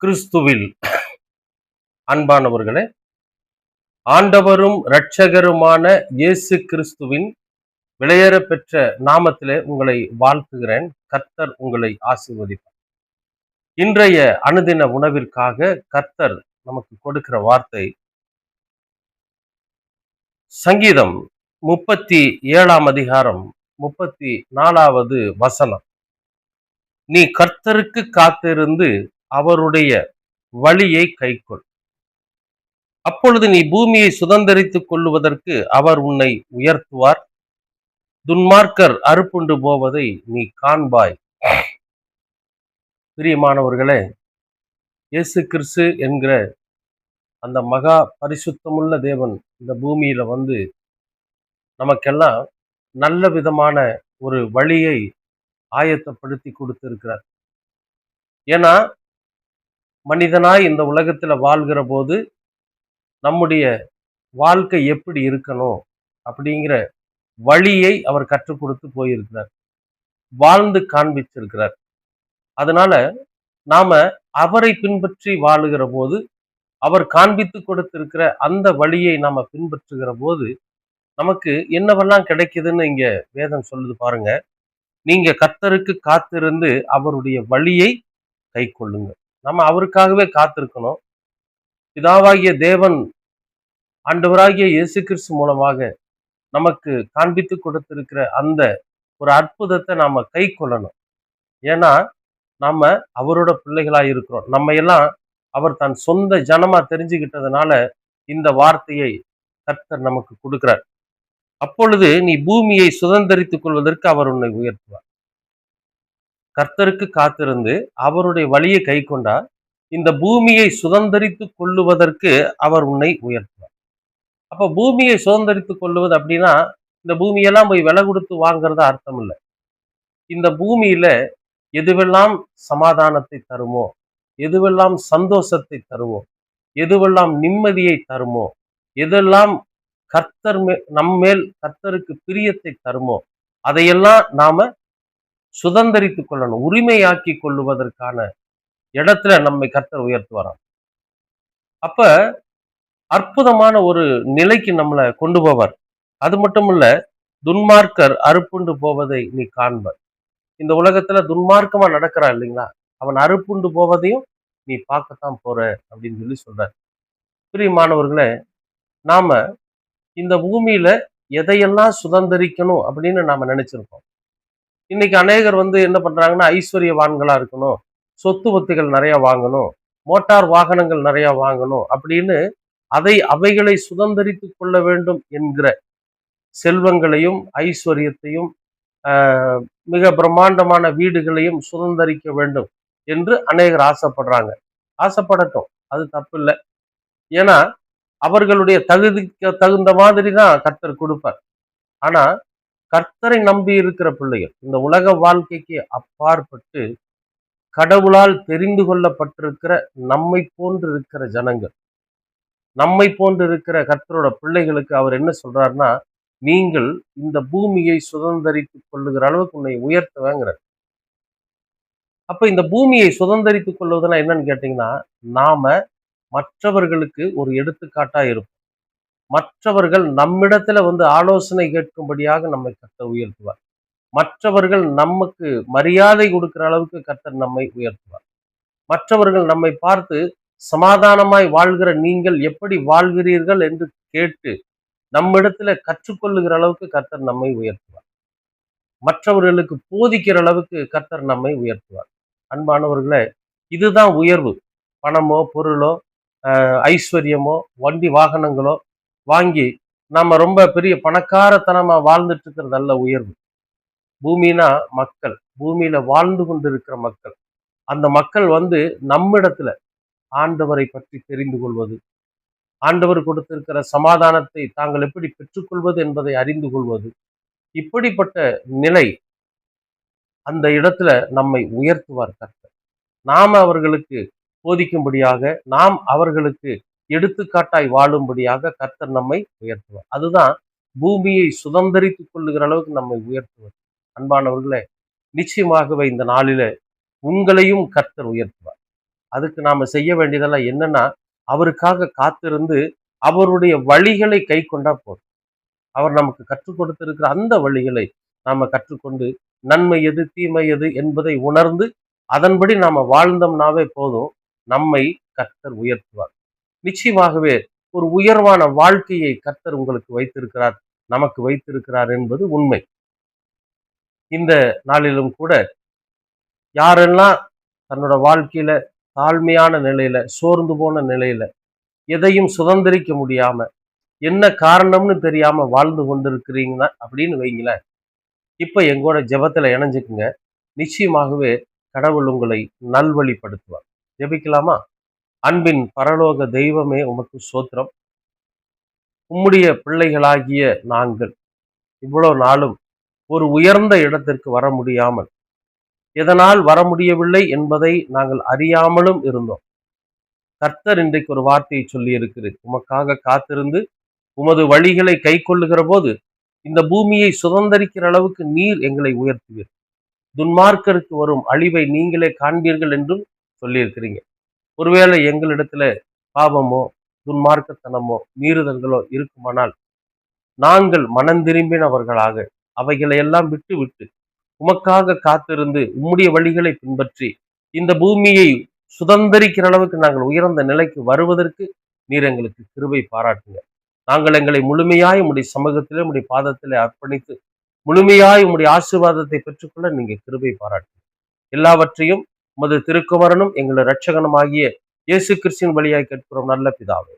கிறிஸ்துவில் அன்பானவர்களே, ஆண்டவரும் இரட்சகருமான இயேசு கிறிஸ்துவின் விலையேற பெற்ற நாமத்திலே உங்களை வாழ்த்துகிறேன். கர்த்தர் உங்களை ஆசீர்வதிப்பார். இன்றைய அனுதின உணவிற்காக கர்த்தர் நமக்கு கொடுக்கிற வார்த்தை சங்கீதம் 37ஆம் அதிகாரம் 34வது வசனம். நீ கர்த்தருக்கு காத்திருந்து அவருடைய வழியை கைக்கொள். அப்பொழுது நீ பூமியை சுதந்தரித்துக் கொள்ளுவதற்கு அவர் உன்னை உயர்த்துவார். துன்மார்க்கர் அறுப்புண்டு போவதை நீ காண்பாய். பிரியமானவர்களே, இயேசு கிறிஸ்து என்கிற அந்த மகா பரிசுத்தமுள்ள தேவன் இந்த பூமியில வந்து நமக்கெல்லாம் நல்ல விதமான ஒரு வழியை ஆயத்தப்படுத்தி கொடுத்திருக்கிறார். ஏன்னா மனிதனாய் இந்த உலகத்துல வாழ்கிற போது நம்முடைய வாழ்க்கை எப்படி இருக்கணும் அப்படிங்கிற வழியை அவர் கற்றுக் கொடுத்து போயிருக்கிறார், வாழ்ந்து காண்பிச்சிருக்கிறார். அதனால நாம அவரை பின்பற்றி வாழுகிற போது, அவர் காண்பித்து கொடுத்திருக்கிற அந்த வழியை நாம பின்பற்றுகிற போது நமக்கு என்னவெல்லாம் கிடைக்குதுன்னு இங்க வேதம் சொல்லுது பாருங்க. நீங்க கர்த்தருக்கு காத்திருந்து அவருடைய வழியை கை கொள்ளுங்க. நம்ம அவருக்காகவே காத்திருக்கணும். பிதாவாகிய தேவன் ஆண்டவராகிய இயேசு கிறிஸ்து மூலமாக நமக்கு காண்பித்து கொடுத்திருக்கிற அந்த ஒரு அற்புதத்தை நாம கை கொள்ளணும். ஏன்னா நாம அவரோட பிள்ளைகளாய் இருக்கிறோம். நம்ம எல்லாம் அவர் தன் சொந்த ஜனமா தெரிஞ்சுக்கிட்டதுனால இந்த வார்த்தையை கர்த்தர் நமக்கு கொடுக்கிறார். அப்பொழுது நீ பூமியை சுதந்தரித்துக் கொள்வதற்கு அவர் உன்னை உயர்த்துவார். கர்த்தருக்கு காத்திருந்து அவருடைய வழியை கை கொண்டா இந்த பூமியை சுதந்தரித்துக் கொள்ளுவதற்கு அவர் உன்னை உயர்த்துவார். அப்ப பூமியை சுதந்தரித்துக் கொள்ளுவது அப்படின்னா இந்த பூமியெல்லாம் போய் விலை கொடுத்து வாங்குறதா அர்த்தம் இல்லை. இந்த பூமியில எதுவெல்லாம் சமாதானத்தை தருமோ, எதுவெல்லாம் சந்தோஷத்தை தருமோ, எதுவெல்லாம் நிம்மதியை தருமோ, எதெல்லாம் நம்மேல் கர்த்தருக்கு பிரியத்தை தருமோ அதையெல்லாம் நாம சுதந்தரித்துக் கொள்ளணும். உரிமையாக்கி கொள்ளுவதற்கான இடத்துல நம்மை கர்த்தர் உயர்த்துவாராம். அப்ப அற்புதமான ஒரு நிலைக்கு நம்மளை கொண்டு போவார். அது மட்டும் இல்ல, துன்மார்க்கர் அறுப்புண்டு போவதை நீ காண்பாய். இந்த உலகத்துல துன்மார்க்கமா நடக்கிறான் இல்லைங்களா, அவன் அறுப்புண்டு போவதையும் நீ பார்க்கத்தான் போற அப்படின்னு சொல்லி சொல்றார். பிரியமானவர்களே, நாம இந்த பூமியில எதையெல்லாம் சுதந்திரிக்கணும் அப்படின்னு நாம நினைச்சிருக்கோம். இன்னைக்கு அநேகர் வந்து என்ன பண்றாங்கன்னா, ஐஸ்வர்யவான்களா இருக்கணும், சொத்து பத்துகள் நிறைய வாங்கணும், மோட்டார் வாகனங்கள் நிறைய வாங்கணும் அப்படின்னு அவைகளை சுதந்திரித்துக் கொள்ள வேண்டும் என்கிற செல்வங்களையும் ஐஸ்வர்யத்தையும் மிக பிரம்மாண்டமான வீடுகளையும் சுதந்திரிக்க வேண்டும் என்று அநேகர் ஆசைப்படுறாங்க. ஆசைப்படட்டும், அது தப்பு இல்லை. ஏன்னா அவர்களுடைய தகுதிக்கு தகுந்த மாதிரி தான் கர்த்தர் கொடுப்பார். ஆனா கர்த்தரை நம்பி இருக்கிற பிள்ளைகள், இந்த உலக வாழ்க்கைக்கு அப்பாற்பட்டு கடவுளால் தெரிந்து கொள்ளப்பட்டிருக்கிற நம்மை போன்று இருக்கிற ஜனங்கள், நம்மை போன்று இருக்கிற கர்த்தரோட பிள்ளைகளுக்கு அவர் என்ன சொல்றாருன்னா, நீங்கள் இந்த பூமியை சுதந்திரித்துக் கொள்ளுகிற அளவுக்கு உன்னை உயர்த்துவேங்கிறார். அப்ப இந்த பூமியை சுதந்திரித்துக் கொள்வதுன்னா என்னன்னு கேட்டீங்கன்னா, நாம மற்றவர்களுக்கு ஒரு எடுத்துக்காட்டா இருப்போம். மற்றவர்கள் நம்மிடத்துல வந்து ஆலோசனை கேட்கும்படியாக நம்மை கர்த்தர் உயர்த்துவார். மற்றவர்கள் நமக்கு மரியாதை கொடுக்கிற அளவுக்கு கர்த்தர் நம்மை உயர்த்துவார். மற்றவர்கள் நம்மை பார்த்து சமாதானமாய் வாழ்கிற நீங்கள் எப்படி வாழ்கிறீர்கள் என்று கேட்டு நம்மிடத்துல கற்றுக்கொள்ளுகிற அளவுக்கு கர்த்தர் நம்மை உயர்த்துவார். மற்றவர்களுக்கு போதிக்கிற அளவுக்கு கர்த்தர் நம்மை உயர்த்துவார். அன்பானவர்களே, இதுதான் உயர்வு. பணமோ பொருளோ ஐஸ்வர்யமோ வண்டி வாகனங்களோ வாங்கி நம்ம ரொம்ப பெரிய பணக்காரத்தனமா வாழ்ந்துட்டு இருக்கிறது அல்ல உயர்வு. பூமினா மக்கள், பூமியில வாழ்ந்து கொண்டிருக்கிற மக்கள், அந்த மக்கள் வந்து நம்மிடத்துல ஆண்டவரை பற்றி தெரிந்து கொள்வது, ஆண்டவர் கொடுத்திருக்கிற சமாதானத்தை தாங்கள் எப்படி பெற்றுக்கொள்வது என்பதை அறிந்து கொள்வது, இப்படிப்பட்ட நிலை அந்த இடத்துல நம்மை உயர்த்துவார் கர்த்தர். நாம அவர்களுக்கு போதிக்கும்படியாக, நாம் அவர்களுக்கு எடுத்துக்காட்டாய் வாழும்படியாக கர்த்தர் நம்மை உயர்த்துவார். அதுதான் பூமியை சுதந்திரித்துக் கொள்ளுகிற அளவுக்கு நம்மை உயர்த்துவார். அன்பானவர்களே, நிச்சயமாகவே இந்த நாளில உங்களையும் கர்த்தர் உயர்த்துவார். அதுக்கு நாம செய்ய வேண்டியதெல்லாம் என்னன்னா, அவருக்காக காத்திருந்து அவருடைய வழிகளை கைக்கொண்டா போதும். அவர் நமக்கு கற்றுக் கொடுத்திருக்கிற அந்த வழிகளை நாம கற்றுக்கொண்டு நன்மை எது, தீமை எது என்பதை உணர்ந்து அதன்படி நாம வாழ்ந்தோம்னாவே போதும். நம்மை கர்த்தர் உயர்த்துவார். நிச்சயமாகவே ஒரு உயர்வான வாழ்க்கையை கர்த்தர் உங்களுக்கு வைத்திருக்கிறார், நமக்கு வைத்திருக்கிறார் என்பது உண்மை. இந்த நாளிலும் கூட யாரெல்லாம் தன்னோட வாழ்க்கையில தாழ்மையான நிலையில, சோர்ந்து போன நிலையில, எதையும் சுதந்திரிக்க முடியாம, என்ன காரணம்னு தெரியாம வாழ்ந்து கொண்டிருக்கிறீங்க அப்படின்னு வைங்களேன். இப்ப எங்கூட ஜெபத்துல இணைஞ்சுக்குங்க. நிச்சயமாகவே கடவுள் உங்களை நல்வழிப்படுத்துவார். ஜெபிக்கலாமா? அன்பின் பரலோக தெய்வமே, உமக்கு ஸ்தோத்திரம். உம்முடைய பிள்ளைகளாகிய நாங்கள் இவ்வளவு நாளும் ஒரு உயர்ந்த இடத்திற்கு வர முடியாமல், எதனால் வர முடியவில்லை என்பதை நாங்கள் அறியாமலும் இருந்தோம். கர்த்தர் இன்றைக்கு ஒரு வார்த்தையை சொல்லி இருக்கிறது. உமக்காக காத்திருந்து உமது வழிகளை கைக்கொள்ளுகிற போது இந்த பூமியை சுதந்தரிக்கிற அளவுக்கு நீர் எங்களை உயர்த்துவீர். துன்மார்க்கருக்கு வரும் அழிவை நீங்களே காண்பீர்கள் என்றும் சொல்லியிருக்கிறீங்க. ஒருவேளை எங்களிடத்துல பாவமோ, துன்மார்க்கத்தனமோ, மீறுதல்களோ இருக்குமானால் நாங்கள் மனந்திரும்பினவர்களாக அவைகளை எல்லாம் விட்டு விட்டு உமக்காக காத்திருந்து உம்முடைய வழிகளை பின்பற்றி இந்த பூமியை சுதந்தரிக்கிற அளவுக்கு நாங்கள் உயர்ந்த நிலைக்கு வருவதற்கு நீர் எங்களுக்கு கிருபை பாராட்டுங்க. நாங்கள் எங்களை முழுமையாய் உம்முடைய சமூகத்திலே உம்முடைய பாதத்திலே அர்ப்பணித்து முழுமையாய் உம்முடைய ஆசீர்வாதத்தை பெற்றுக்கொள்ள நீங்க கிருபை பாராட்டுங்க. எல்லாவற்றையும் உமது திருக்குமாரனும் எங்கள் இரட்சகனுமாகிய இயேசு கிறிஸ்துவின் வழியாய் கேட்கிறோம் நல்ல பிதாவே.